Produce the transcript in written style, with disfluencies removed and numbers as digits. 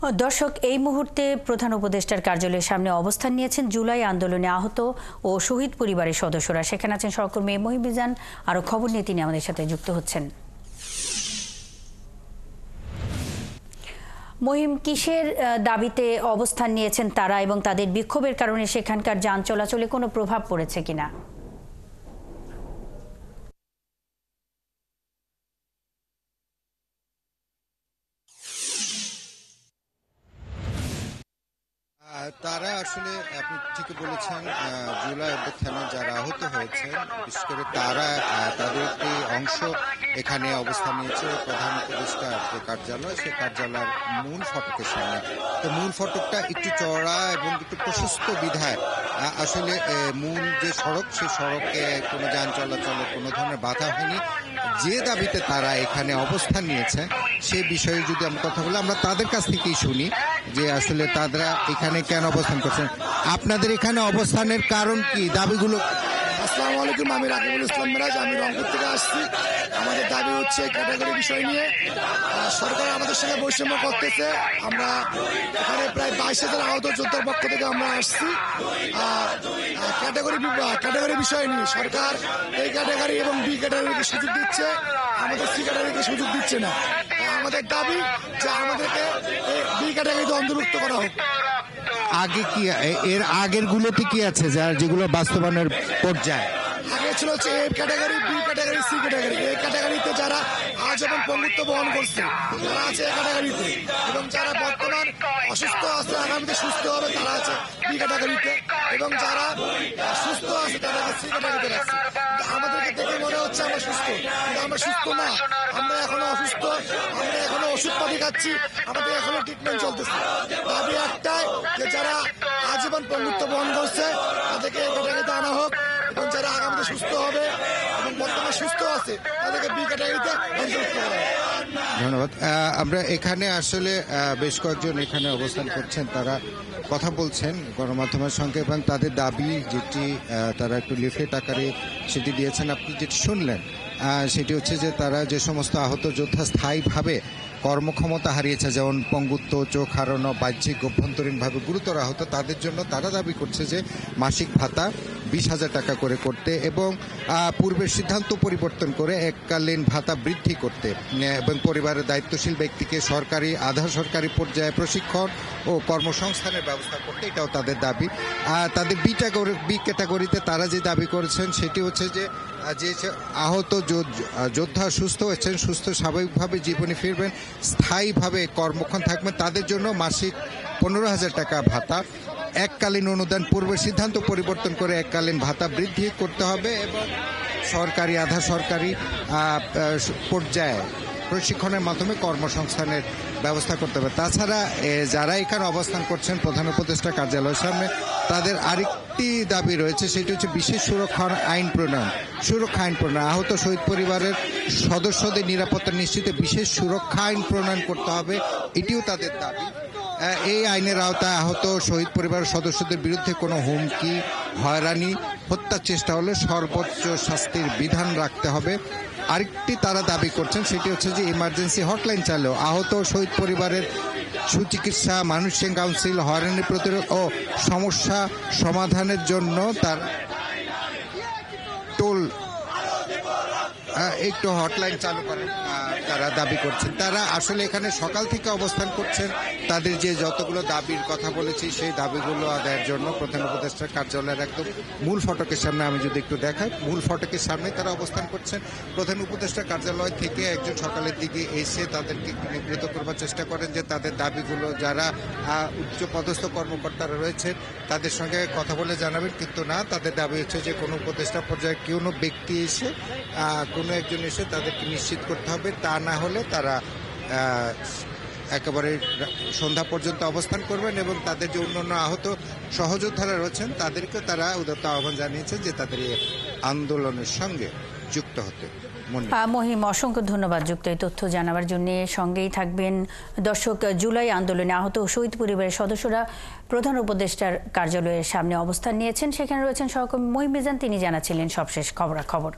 দর্শক, এই মুহূর্তে প্রধান উপদেষ্টার কার্যালয়ের সামনে অবস্থান নিয়েছেন জুলাই আন্দোলনে আহত ও শহীদ পরিবারের সদস্যরা। সেখানে আছেন সহকর্মী মহিম মিজান। আরো খবর নিয়ে তিনি আমাদের সাথে যুক্ত হচ্ছেন। মহিম, কিসের দাবিতে অবস্থান নিয়েছেন তারা এবং তাদের বিক্ষোভের কারণে সেখানকার যান চলাচলে কোনো প্রভাব পড়েছে কিনা? তারা আসলে আপনি ঠিকই বলেছেন, জুলাই অভ্যুত্থানে যারা আহত হয়েছেন বিশেষ করে তারা তাদের একটি অংশ এখানে অবস্থান নিয়েছে প্রধান উপদেষ্টার যে কার্যালয়, সেই কার্যালয়ের মূল ফটকের সামনে। তো মূল ফটকটা একটু চওড়া এবং একটু প্রশস্ত বিধায় আসলে মূল যে সড়ক, সেই সড়কে কোনো যান চলাচলে কোনো ধরনের বাধা হয়নি। যে দাবিতে তারা এখানে অবস্থান নিয়েছে সেই বিষয়ে যদি আমরা কথা বলি, আমরা তাদের কাছ থেকেই শুনি যে আসলে তারা এখানে কেন অবস্থান করছেন। আপনাদের এখানে অবস্থানের কারণ কি, দাবিগুলো? আসসালামু আলাইকুম, আমি রাকিবুল ইসলাম মিরাজ, আমি রংপুর থেকে আসছি। আমাদের দাবি হচ্ছে ক্যাটাগরি বিষয় নিয়ে সরকার আমাদের সঙ্গে বৈষম্য করতেছে। আমরা এখানে প্রায় 22,000 আহত যোদ্ধার পক্ষ থেকে আমরা আসছি। ক্যাটাগরি বিষয় নিয়ে সরকার এই ক্যাটাগরি এবং বি ক্যাটাগরিকে সুযোগ দিচ্ছে, আমাদের সি ক্যাটাগরিকে সুযোগ দিচ্ছে না। আমাদের দাবি যে আমাদেরকে বি ক্যাটাগরিতে অন্তর্ভুক্ত করা হোক। আগে কি এর আগের গুলোতে কি আছে যেগুলো বাস্তবায়নের পর্যায়ে? আগে ছিল হচ্ছে A category, B category, C category. এই ক্যাটাগরিতে যারা আজীবন পঙ্গুত্ব বহন করছে তারা আছে এ ক্যাটাগরিতে, এবং যারা বর্তমান অসুস্থ আছে আগামীতে সুস্থ হবে তারা আছে বি ক্যাটাগরিতে, এবং যারা সুস্থ আছে তাদেরকে সি ক্যাটাগরিতে রাখছে। আমাদেরকে দেখে মনে হচ্ছে আমরা সুস্থ, কিন্তু আমরা সুস্থ না, আমরা এখনো অসুস্থ, আমরা এখনো ওষুধপাতি খাচ্ছি, আমাদের এখনো ট্রিটমেন্ট চলতেছে। দাবি একটাই যে যারা আজীবন পঙ্গুত্ব বহন করছে তাদেরকে এই ক্যাটাগরিতে আনা হোক, এবং যারা আগামীতে সুস্থ হবে এবং বর্তমানে সুস্থ আছে তাদেরকে বি ক্যাটাগরিতে অন্তর্ভুক্ত করা হবে। ধন্যবাদ। আমরা এখানে আসলে বেশ কয়েকজন এখানে অবস্থান করছেন, তারা কথা বলছেন গণমাধ্যমের সঙ্গে এবং তাদের দাবি যেটি তারা একটু লিফলেট আকারে সেটি দিয়েছেন, আপনি যেটি শুনলেন সেটি হচ্ছে যে তারা যে সমস্ত আহত যোদ্ধা স্থায়ীভাবে কর্মক্ষমতা হারিয়েছে, যেমন পঙ্গুত্ব, চোখ হারানো, বাহ্যিক অভ্যন্তরীণভাবে গুরুতর আহত, তাদের জন্য তারা দাবি করছে যে মাসিক ভাতা 20,000 টাকা করে করতে এবং পূর্বের সিদ্ধান্ত পরিবর্তন করে এককালীন ভাতা বৃদ্ধি করতে এবং পরিবারের দায়িত্বশীল ব্যক্তিকে সরকারি আধা সরকারি পর্যায়ে প্রশিক্ষণ ও কর্মসংস্থানের ব্যবস্থা করতে, এটাও তাদের দাবি। তাদের বি ক্যাটাগরিতে তারা যে দাবি করেছেন সেটি হচ্ছে যে আহত যোদ্ধা সুস্থ হয়েছেন, সুস্থ স্বাভাবিকভাবে জীবনে ফিরবেন, স্থায়ীভাবে কর্মক্ষম থাকবেন, তাদের জন্য মাসিক 15,000 টাকা ভাতা, এককালীন অনুদান পূর্বের সিদ্ধান্ত পরিবর্তন করে এককালীন ভাতা বৃদ্ধি করতে হবে এবং সরকারি আধা সরকারি পর্যায়ে প্রশিক্ষণের মাধ্যমে কর্মসংস্থানের ব্যবস্থা করতে হবে। তাছাড়া যারা এখানে অবস্থান করছেন প্রধান উপদেষ্টা কার্যালয়ের সামনে, তাদের আরেকটি দাবি রয়েছে, সেটি হচ্ছে বিশেষ সুরক্ষা আইন প্রণয়ন। আহত শহীদ পরিবারের সদস্যদের নিরাপত্তা নিশ্চিতে বিশেষ সুরক্ষা আইন প্রণয়ন করতে হবে, এটিও তাদের দাবি। এই আইনের আওতায় আহত শহীদ পরিবারের সদস্যদের বিরুদ্ধে কোনো হুমকি, হয়রানি, হত্যার চেষ্টা হলে সর্বোচ্চ শাস্তির বিধান রাখতে হবে। আরেকটি তারা দাবি করছেন সেটি হচ্ছে যে ইমার্জেন্সি হটলাইন চালু, আহত শহীদ পরিবারের সুচিকিৎসা, মানসিক কাউন্সিল, হয়রানি প্রতিরোধ ও সমস্যা সমাধানের জন্য তার টোল একটু হটলাইন চালু করেন তারা দাবি করছেন। তারা আসলে এখানে সকাল থেকে অবস্থান করছেন, তাদের যে যতগুলো দাবির কথা বলেছি সেই দাবিগুলো আদায়ের জন্য প্রধান উপদেষ্টার কার্যালয়ের একদম মূল ফটকের সামনে, আমি যদি একটু দেখাই, মূল ফটকের সামনে তারা অবস্থান করছেন। প্রধান উপদেষ্টার কার্যালয় থেকে একজন সকালের দিকে এসে তাদেরকে একটু নিবৃত করবার চেষ্টা করেন যে তাদের দাবিগুলো যারা উচ্চ পদস্থ কর্মকর্তারা রয়েছেন তাদের সঙ্গে কথা বলে জানাবেন, কিন্তু না, তাদের দাবি হচ্ছে যে কোনো উপদেষ্টা পর্যায়ে কোনো ব্যক্তি এসে কোনো একজন এসে তাদেরকে নিশ্চিত করতে হবে, তা না হলে তারা একেবারে সন্ধ্যা পর্যন্ত অবস্থান করবেন এবং তাদের যে অন্যান্য আহত সহযোদ্ধারা রয়েছেন তাদেরকে তারা উদাত্ত আহ্বান জানিয়েছেন যে তাদের এই আন্দোলনের সঙ্গে যুক্ত হতে। মহিম, অসংখ্য ধন্যবাদ যুক্ত এই তথ্য জানাবার জন্য। সঙ্গেই থাকবেন দর্শক। জুলাই আন্দোলনে আহত শহীদ পরিবারের সদস্যরা প্রধান উপদেষ্টার কার্যালয়ের সামনে অবস্থান নিয়েছেন, সেখানে রয়েছেন সহকর্মী মহিম মিজান, তিনি জানাচ্ছিলেন সবশেষ খবরাখবর।